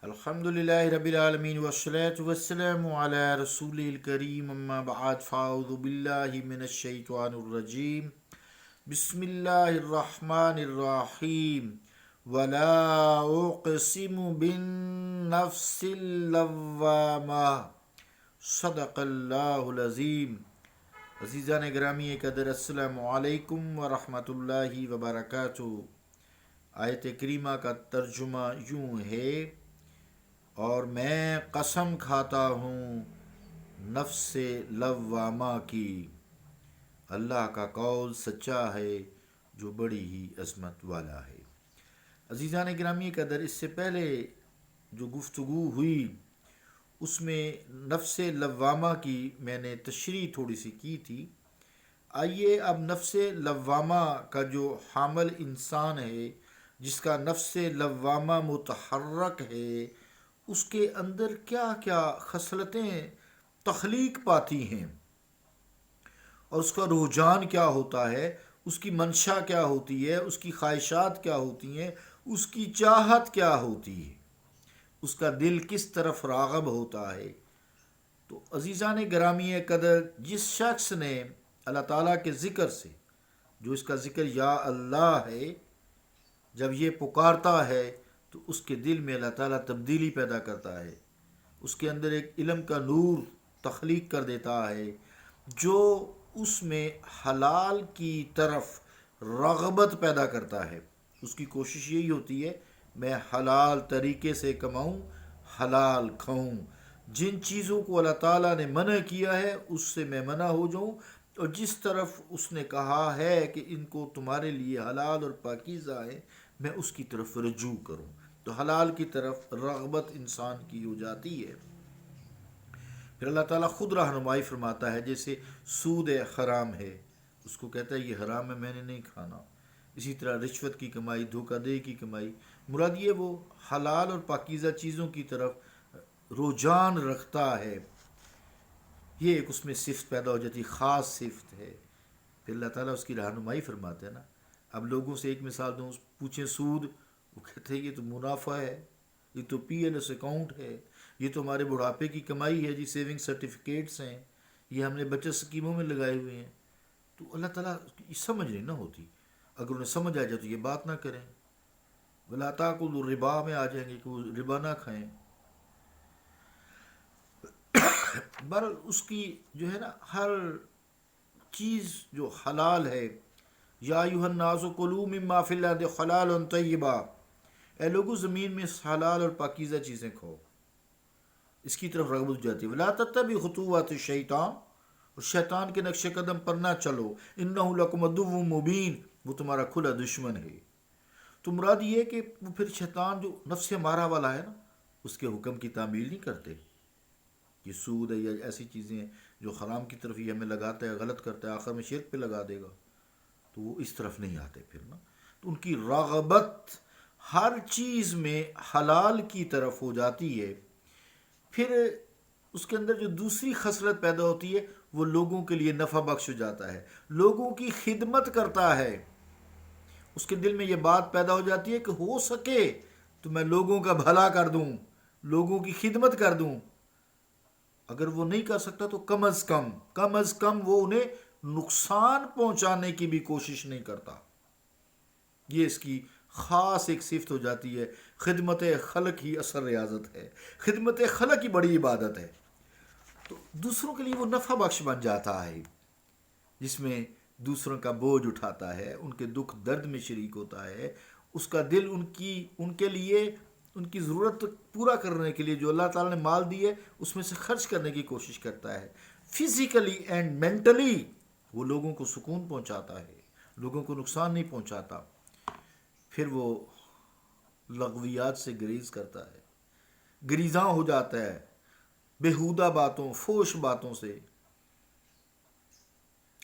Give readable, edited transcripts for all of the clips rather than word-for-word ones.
الحمدللہ رب العالمین والصلاة والسلام علی رسول الکریم اما بعد فاعوذ باللہ من الشیطان الرجیم بسم اللہ الرحمن الرحیم ولا اقسم بالنفس اللوامہ صدق اللہ العظیم۔ عزیزان گرامی قدر، السلام علیکم ورحمۃ اللہ وبرکاتہ۔ آیت کریمہ کا ترجمہ یوں ہے: اور میں قسم کھاتا ہوں نفس لوامہ کی، اللہ کا قول سچا ہے جو بڑی ہی عظمت والا ہے۔ عزیزان گرامی قدر، اس سے پہلے جو گفتگو ہوئی اس میں نفس لوامہ کی میں نے تشریح تھوڑی سی کی تھی۔ آئیے اب نفس لوامہ کا جو حامل انسان ہے، جس کا نفس لوامہ متحرک ہے، اس کے اندر کیا کیا خصلتیں تخلیق پاتی ہیں اور اس کا رجحان کیا ہوتا ہے، اس کی منشا کیا ہوتی ہے، اس کی خواہشات کیا ہوتی ہیں، اس کی چاہت کیا ہوتی ہے، اس کا دل کس طرف راغب ہوتا ہے۔ تو عزیزان گرامی قدر، جس شخص نے اللہ تعالیٰ کے ذکر سے، جو اس کا ذکر یا اللہ ہے، جب یہ پکارتا ہے تو اس کے دل میں اللہ تعالیٰ تبدیلی پیدا کرتا ہے، اس کے اندر ایک علم کا نور تخلیق کر دیتا ہے جو اس میں حلال کی طرف رغبت پیدا کرتا ہے۔ اس کی کوشش یہی ہوتی ہے میں حلال طریقے سے کماؤں، حلال کھاؤں، جن چیزوں کو اللہ تعالیٰ نے منع کیا ہے اس سے میں منع ہو جاؤں، اور جس طرف اس نے کہا ہے کہ ان کو تمہارے لیے حلال اور پاکیزہ ہے میں اس کی طرف رجوع کروں۔ تو حلال کی طرف رغبت انسان کی ہو جاتی ہے۔ پھر اللہ تعالیٰ خود رہنمائی فرماتا ہے، جیسے سود حرام ہے، اس کو کہتا ہے یہ حرام ہے، میں نے نہیں کھانا۔ اسی طرح رشوت کی کمائی، دھوکہ دہی کی کمائی، مراد یہ وہ حلال اور پاکیزہ چیزوں کی طرف رجحان رکھتا ہے، یہ ایک اس میں صفت پیدا ہو جاتی، خاص صفت ہے۔ پھر اللہ تعالیٰ اس کی رہنمائی فرماتے ہیں نا۔ اب لوگوں سے ایک مثال دوں، پوچھیں سود، وہ کہتے ہیں یہ تو منافع ہے، یہ تو پی ایل ایس اکاؤنٹ ہے، یہ تو ہمارے بڑھاپے کی کمائی ہے، جی سیونگ سرٹیفکیٹس ہیں، یہ ہم نے بچت اسکیموں میں لگائے ہوئے ہیں۔ تو اللہ تعالیٰ کی سمجھ نہیں نہ ہوتی، اگر انہیں سمجھ آ جائے تو یہ بات نہ کریں، وَلَا تَأْكُلُوا الرِّبَا میں آ جائیں گے کہ وہ ربا نہ کھائیں۔ بہرحال اس کی جو ہے نا ہر چیز جو حلال ہے، یا ایھا الناس کلوا مما فی الارض حلالا طیبا، اے لوگو زمین میں حلال اور پاکیزہ چیزیں کھاؤ، اس کی طرف رغبت ہو جاتی ہے۔ ولا تتبعوا خطوات الشیطان، اور شیطان کے نقش قدم پر نہ چلو، انہ لکم عدو مبین، وہ تمہارا کھلا دشمن ہے۔ تو مراد یہ ہے کہ وہ پھر شیطان جو نفس مارا والا ہے نا، اس کے حکم کی تعمیل نہیں کرتے، یہ سود ہے یا ایسی چیزیں ہیں جو حرام کی طرف یہ ہمیں لگاتا ہے، غلط کرتا ہے، آخر میں شرک پہ لگا دے گا، تو وہ اس طرف نہیں آتے پھر نا۔ تو ان کی رغبت ہر چیز میں حلال کی طرف ہو جاتی ہے۔ پھر اس کے اندر جو دوسری خصلت پیدا ہوتی ہے وہ لوگوں کے لیے نفع بخش ہو جاتا ہے، لوگوں کی خدمت کرتا ہے۔ اس کے دل میں یہ بات پیدا ہو جاتی ہے کہ ہو سکے تو میں لوگوں کا بھلا کر دوں، لوگوں کی خدمت کر دوں، اگر وہ نہیں کر سکتا تو کم از کم وہ انہیں نقصان پہنچانے کی بھی کوشش نہیں کرتا۔ یہ اس کی خاص ایک صفت ہو جاتی ہے۔ خدمت خلق ہی اصل ریاضت ہے، خدمت خلق ہی بڑی عبادت ہے۔ تو دوسروں کے لیے وہ نفع بخش بن جاتا ہے، جس میں دوسروں کا بوجھ اٹھاتا ہے، ان کے دکھ درد میں شریک ہوتا ہے، اس کا دل ان کے لیے ان کی ضرورت پورا کرنے کے لیے جو اللہ تعالیٰ نے مال دی ہے اس میں سے خرچ کرنے کی کوشش کرتا ہے۔ فزیکلی اینڈ مینٹلی وہ لوگوں کو سکون پہنچاتا ہے، لوگوں کو نقصان نہیں پہنچاتا۔ پھر وہ لغویات سے گریز کرتا ہے، گریزاں ہو جاتا ہے بیہودہ باتوں، فوش باتوں سے۔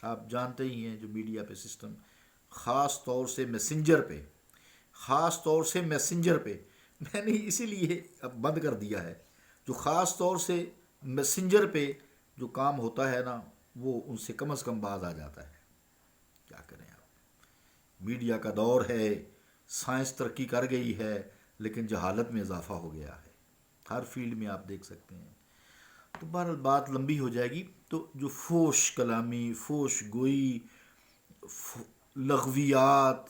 آپ جانتے ہی ہیں جو میڈیا پہ سسٹم، خاص طور سے میسنجر پہ میں نے اسی لیے اب بند کر دیا ہے، جو خاص طور سے میسنجر پہ جو کام ہوتا ہے نا، وہ ان سے کم از کم باز آ جاتا ہے۔ کیا کریں آپ، میڈیا کا دور ہے، سائنس ترقی کر گئی ہے لیکن جہالت میں اضافہ ہو گیا ہے۔ ہر فیلڈ میں آپ دیکھ سکتے ہیں. تو بہرحال بات لمبی ہو جائے گی. تو جو فوش کلامی، فوش گوئی، لغویات،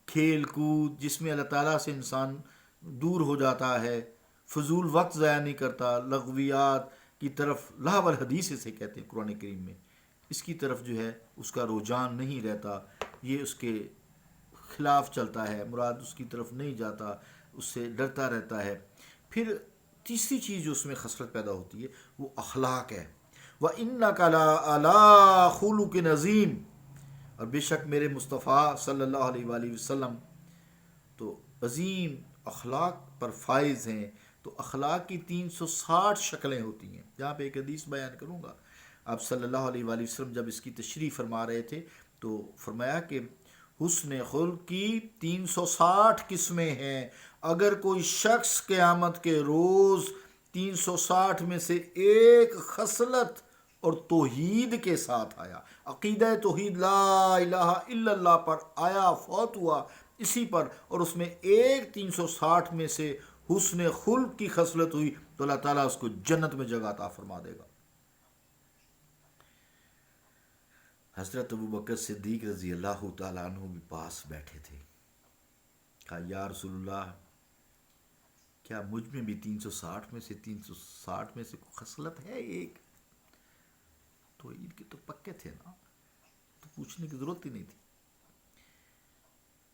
کھیل کود جس میں اللہ تعالیٰ سے انسان دور ہو جاتا ہے، فضول وقت ضائع نہیں کرتا، لغویات کی طرف لاو الحدیث اسے کہتے ہیں قرآن کریم میں، اس کی طرف جو ہے اس کا رجحان نہیں رہتا، یہ اس کے خلاف چلتا ہے، مراد اس کی طرف نہیں جاتا، اس سے ڈرتا رہتا ہے. پھر تیسری چیز جو اس میں خصلت پیدا ہوتی ہے وہ اخلاق ہے. وَإِنَّكَ لَعَلَىٰ خُلُقٍ عَظِيمٍ، اور بے شک میرے مصطفیٰ صلی اللہ علیہ وآلہ وسلم تو عظیم اخلاق پر فائز ہیں. تو اخلاق کی 360 شکلیں ہوتی ہیں. جہاں پہ ایک حدیث بیان کروں گا، آپ صلی اللہ علیہ وآلہ وسلم جب اس کی تشریح فرما رہے تھے تو فرمایا کہ حسن خلق کی 360 قسمیں ہیں. اگر کوئی شخص قیامت کے روز 360 میں سے ایک خصلت اور توحید کے ساتھ آیا، عقیدہ توحید لا الہ الا اللہ پر آیا، فوت ہوا اسی پر، اور اس میں ایک 360 میں سے حسن خلق کی خصلت ہوئی، تو اللہ تعالیٰ اس کو جنت میں جگہ عطا فرما دے گا. حضرت ابوبکر صدیق رضی اللہ تعالیٰ عنہ بھی پاس بیٹھے تھے. کہا یا رسول اللہ، کیا مجھ میں بھی 360 میں سے 360 میں سے کوئی خصلت ہے ایک؟ تو عید کے تو پکے تھے نا، تو پوچھنے کی ضرورت ہی نہیں تھی.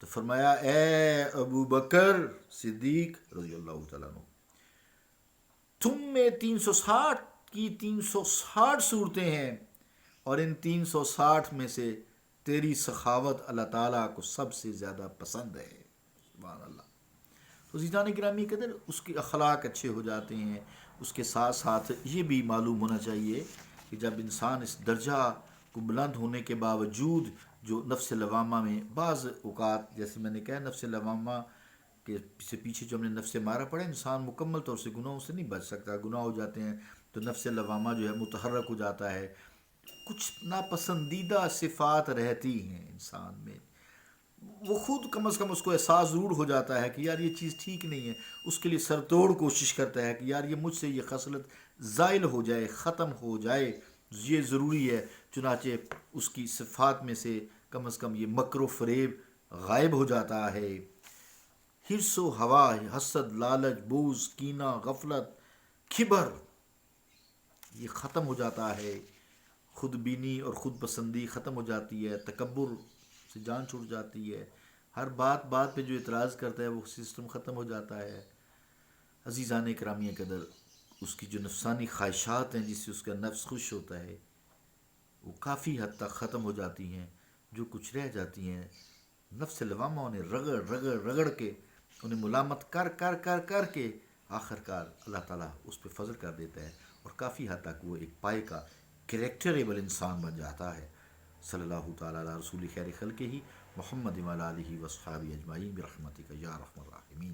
تو فرمایا اے ابو بکر صدیق رضی اللہ تعالیٰ عنہ، تم میں 360 کی 360 صورتیں ہیں، اور ان 360 میں سے تیری سخاوت اللہ تعالیٰ کو سب سے زیادہ پسند ہے. سبحان اللہ. تو عزیزان گرامی قدر اس کے اخلاق اچھے ہو جاتے ہیں. اس کے ساتھ ساتھ یہ بھی معلوم ہونا چاہیے کہ جب انسان اس درجہ کو بلند ہونے کے باوجود جو نفس لوامہ میں بعض اوقات، جیسے میں نے کہا نفس لوامہ کے پیچھے جو ہم نے نفس مارا پڑا، انسان مکمل طور سے گناہوں سے نہیں بچ سکتا. گناہ ہو جاتے ہیں تو نفس لوامہ جو ہے متحرک ہو جاتا ہے، کچھ ناپسندیدہ صفات رہتی ہیں انسان میں، وہ خود کم از کم اس کو احساس ضرور ہو جاتا ہے کہ یار یہ چیز ٹھیک نہیں ہے. اس کے لیے سر توڑ کوشش کرتا ہے کہ یار یہ مجھ سے یہ خصلت زائل ہو جائے، ختم ہو جائے، یہ ضروری ہے. چنانچہ اس کی صفات میں سے کم از کم یہ مکر و فریب غائب ہو جاتا ہے. حرص و ہوا، حسد، لالچ، بغض، کینہ، غفلت، کبر، یہ ختم ہو جاتا ہے. خود بینی اور خود پسندی ختم ہو جاتی ہے. تکبر سے جان چھوٹ جاتی ہے. ہر بات پہ جو اعتراض کرتا ہے وہ سسٹم ختم ہو جاتا ہے. عزیزان کرامی قدر، اس کی جو نفسانی خواہشات ہیں جس سے اس کا نفس خوش ہوتا ہے وہ کافی حد تک ختم ہو جاتی ہیں. جو کچھ رہ جاتی ہیں نفس لوامہ انہیں رگڑ کے، انہیں ملامت کر کے آخرکار اللہ تعالیٰ اس پہ فضل کر دیتا ہے، اور کافی حد تک وہ ایک پائے کا کریکٹریبل انسان بن جاتا ہے. صلی اللہ تعالیٰ علی رسول خیر خلقہ محمد وعلی آلہ وصحبہ اجمعین برحمتک یا ارحم الراحمین.